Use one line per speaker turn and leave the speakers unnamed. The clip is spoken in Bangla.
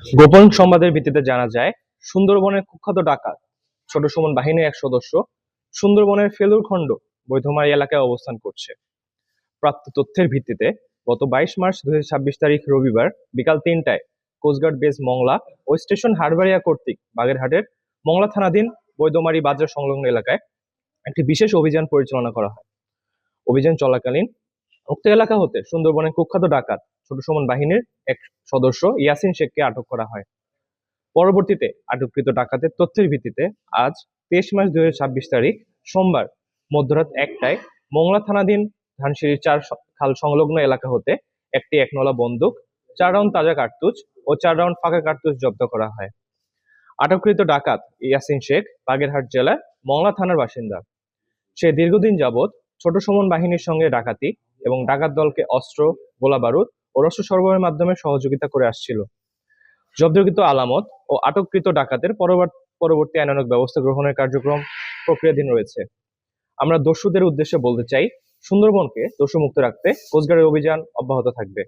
গোপন সংবাদের ভিত্তিতে জানা যায়, সুন্দরবনের কুখ্যাত ডাকাত ছোট সুমন বাহিনীর এক সদস্য সুন্দরবনের ফেলুরখণ্ড বৈধমারী এলাকায় অবস্থান করছে। প্রাপ্ত তথ্যের ভিত্তিতে গত 22 মার্চ 2026 তারিখ রবিবার বিকাল 3টায় কোস্টগার্ড বেস মংলা ও স্টেশন হারবারিয়া কর্তৃক বাগেরহাটের মংলা থানাধীন বৈধমারী বাজার সংলগ্ন এলাকায় একটি বিশেষ অভিযান পরিচালনা করা হয়। অভিযান চলাকালীন উক্ত এলাকা হতে সুন্দরবনের কুখ্যাত ডাকাত ছোট সুমন বাহিনীর এক সদস্য ইয়াসিন শেখকে আটক করা হয়। পরবর্তীতে আটককৃত ডাকাতের তথ্যের ভিত্তিতে আজ 23 মার্চ 2026 তারিখ সোমবার মধ্যরাত 1টায় মংলা থানাধীন ধানসিঁড়ির 4 খাল সংলগ্ন এলাকা হতে একটি 1 নলা বন্দুক, 4 রাউন্ড তাজা কার্তুজ ও 4 রাউন্ড ফাঁকা কার্তুজ জব্দ করা হয়। আটককৃত ডাকাত ইয়াসিন শেখ বাগেরহাট জেলার মংলা থানার বাসিন্দা। সে দীর্ঘদিন যাবৎ ছোট সুমন বাহিনীর সঙ্গে ডাকাতি এবং ডাকাত দলকে অস্ত্র, গোলাবারুদ ও রসদ সরবরাহের মাধ্যমে সহযোগিতা করে আসছিল। জব্দকৃত আলামত ও আটককৃত ডাকাতের পরবর্তী আইনানুগ ব্যবস্থা গ্রহণের কার্যক্রম প্রক্রিয়াধীন রয়েছে। আমরা দস্যুদের উদ্দেশ্যে বলতে চাই, সুন্দরবনকে দস্যুমুক্ত রাখতে কোস্টগার্ডের অভিযান অব্যাহত থাকবে।